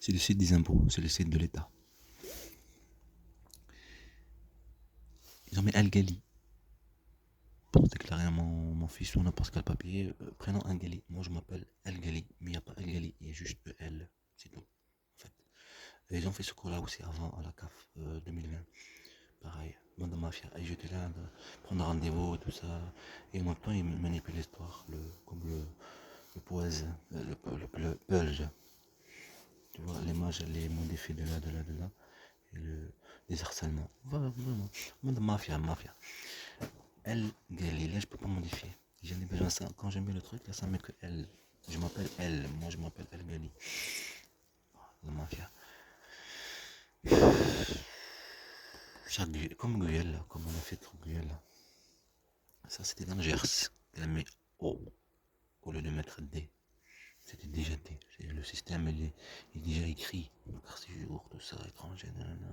C'est le site des impôts, c'est le site de l'État. Ils ont mis Al-Ghali pour déclarer à mon fils sur n'importe quel papier, prénom Al-Ghali. Moi je m'appelle Al-Ghali, mais il n'y a pas Al-Ghali, il y a juste EL, c'est tout. En fait. Et ils ont fait ce cours-là aussi avant à la CAF 2020. Pareil, bande de mafia. Et j'étais là, prendre rendez-vous, tout ça. Et en même temps, ils manipulent l'histoire, comme le poèse, le pulge. Tu vois, l'image, elle est modifiée de là, de là, de là. Et les harcèlements. Voilà, vraiment. Bande de mafia. Elle, là, je peux pas modifier. J'en ai besoin de ça. Quand je mets le truc, là, ça met que elle. Je m'appelle elle. Moi, je m'appelle El Gali. La mafia. Comme Guyel, là, comme on a fait trop Guyel, là. Ça, c'était dans le Gers. Elle met O au lieu de mettre D. C'était déjà D. Le système, il est déjà écrit. Car c'est jour, tout ça, étranger, nanana.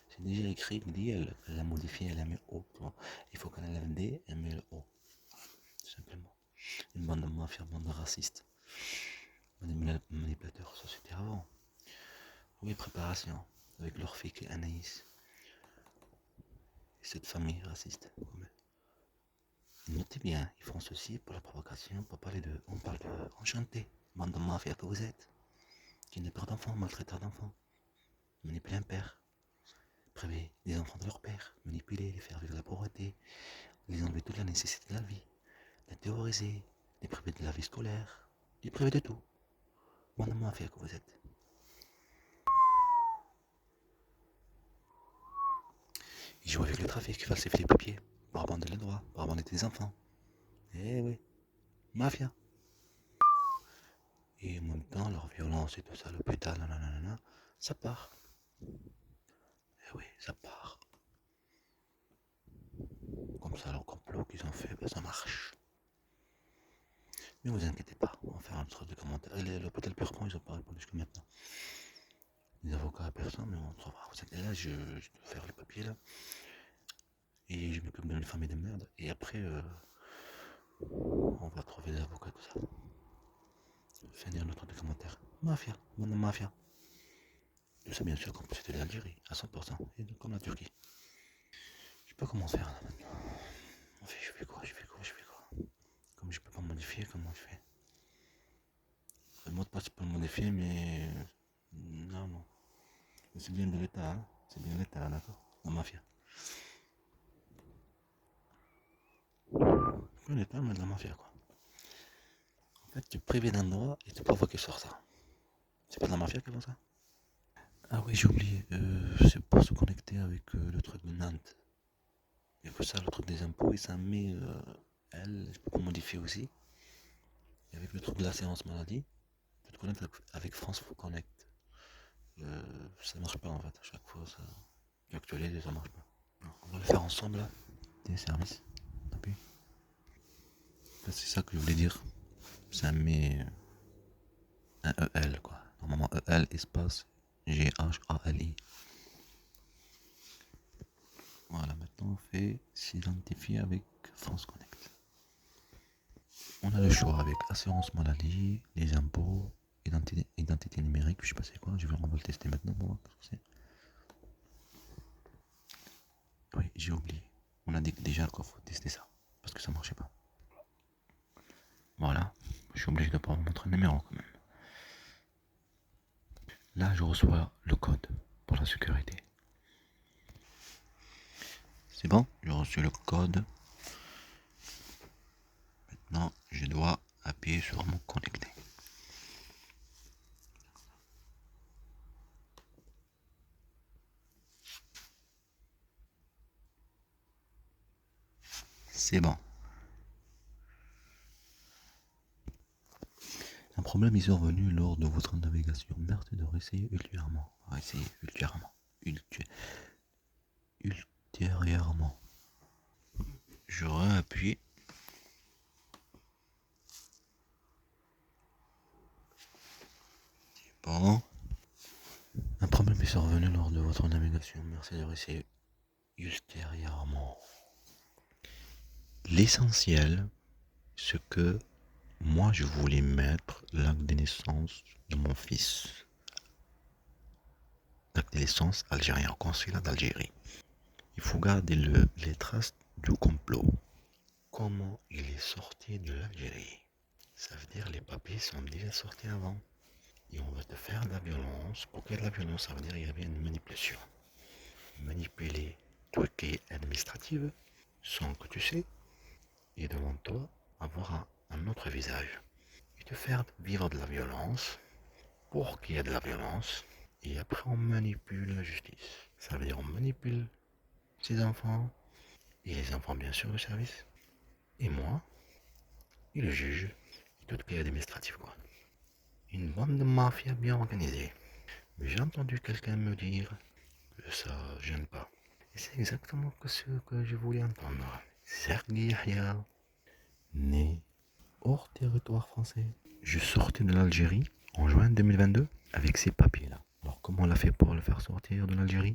C'est déjà écrit, dit elle l'a modifié, elle a mis O. Il faut qu'elle enlève D, elle met le O. Tout simplement. Une bande de mafia, une bande de racistes. Des manipulateurs, ça c'était avant. Oui, préparation. Avec leur fille qui est Anaïs. Et cette famille raciste. Notez bien, ils font ceci pour la provocation, pour parler de. On parle de enchanté. Bande de mafia que vous êtes. Qui n'est pas d'enfants, maltraiteur d'enfants. Manipuler un père. Priver des enfants de leur père. Manipuler, les faire vivre la pauvreté. Les enlever toute la nécessité de la vie. Les terroriser. Les priver de la vie scolaire. Les priver de tout. Bande de mafia que vous êtes. Ils jouent avec le trafic, falsifient les papiers. Pour abandonner les droits, pour abandonner des enfants. Eh oui. Mafia. Et en même temps, leur violence et tout ça, l'hôpital, nanana, ça part. Eh oui, ça part. Comme ça, leur complot qu'ils ont fait, ben, ça marche. Mais vous inquiétez pas, on va faire un truc de commentaires. Et l'hôpital Perpon, ils n'ont pas répondu jusqu'à maintenant. Les avocats à personne, mais on trouvera. Vous inquiétez, là, je dois faire les papiers, là. Et je m'occupe de une famille de merde. Et après, on va trouver des avocats, tout ça. Finir notre de commentaires. Mafia, mon mafia. Je sais bien sûr qu'en plus c'était l'Algérie, à 100%, et comme la Turquie. Je sais pas comment faire là maintenant. En fait, je fais quoi. Comme je peux pas modifier, comment je fais. Le mot de passe, je peux le modifier, mais. Non. C'est bien de l'État, hein. C'est bien l'État, d'accord. La mafia. Pas l'État, mais de la mafia, quoi. En fait, tu es privé d'un droit et tu provoques sur ça. C'est pas de la mafia qui font ça. Ah oui, j'ai oublié. C'est pour se connecter avec le truc de Nantes. Il faut ça, le truc des impôts, et ça met elle, je peux modifier aussi. Et avec le truc de l'assurance maladie, tu peux te connecter avec France Connect. Ça marche pas en fait, à chaque fois ça actualise et ça marche pas. On va le faire ensemble là. Des services. Appuie. C'est ça que je voulais dire. Ça met un EL quoi. Normalement EL espace GHALI. Voilà, maintenant on fait s'identifier avec France Connect. On a le choix avec assurance maladie, les impôts, identité numérique, je sais pas c'est quoi, on va le tester maintenant pour voir ce que c'est. Oui, j'ai oublié. On a dit déjà qu'il faut tester ça, parce que ça marchait pas. Voilà, je suis obligé de pas vous montrer le numéro quand même. Là, je reçois le code pour la sécurité. C'est bon, j'ai reçu le code. Maintenant, je dois appuyer sur mon connecter. C'est bon. Un problème est survenu lors de votre navigation. Merci de réessayer ultérieurement. Ultérieurement. Je réappuie. Bon. Un problème est survenu lors de votre navigation. Merci de réessayer ultérieurement. L'essentiel, c'est que moi je voulais mettre l'acte de naissance de mon fils. contacter l'essence algérienne au consulat d'Algérie. Il faut garder les traces du complot. Comment il est sorti de l'Algérie? Ça veut dire les papiers sont déjà sortis avant. Et on va te faire de la violence. Pour qu'il y ait de la violence, ça veut dire qu'il y avait une manipulation. Manipuler tout ce qui est administratif sans que tu sais. Et devant toi, avoir un autre visage. Et te faire vivre de la violence pour qu'il y ait de la violence. Et après, on manipule la justice. Ça veut dire on manipule ses enfants. Et les enfants, bien sûr, de service. Et moi, et le juge. Et tout ce qui est administratif, quoi. Une bande de mafia bien organisée. Mais j'ai entendu quelqu'un me dire que ça gêne pas. Et c'est exactement ce que je voulais entendre. Sergueï Yahya, né hors territoire français. Je sortais de l'Algérie en juin 2022 avec ces papiers-là. Alors comment on l'a fait pour le faire sortir de l'Algérie?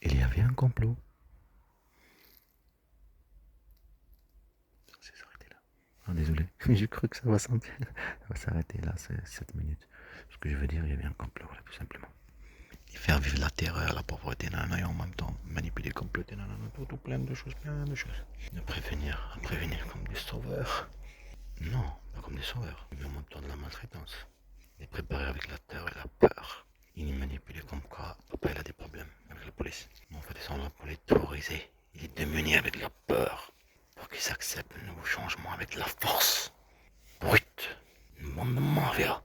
Il y avait un complot. Ça s'est arrêté là. Ah désolé, j'ai cru que ça va s'arrêter là, c'est 7 minutes. Ce que je veux dire, il y avait un complot là, tout simplement. Et faire vivre la terreur, la pauvreté, nanana, et en même temps manipuler, comploter, nanana, tout plein de choses, plein de choses. De prévenir comme des sauveurs. Non, pas comme des sauveurs, mais en même temps de la maltraitance. Les préparer avec la terreur et la peur. Il est manipulé comme quoi papa il a des problèmes avec la police. Mais en fait ils sont là pour les terroriser, les démunir avec la peur. Pour qu'ils acceptent le nouveau changement avec la force. Brute, une bande de mafia.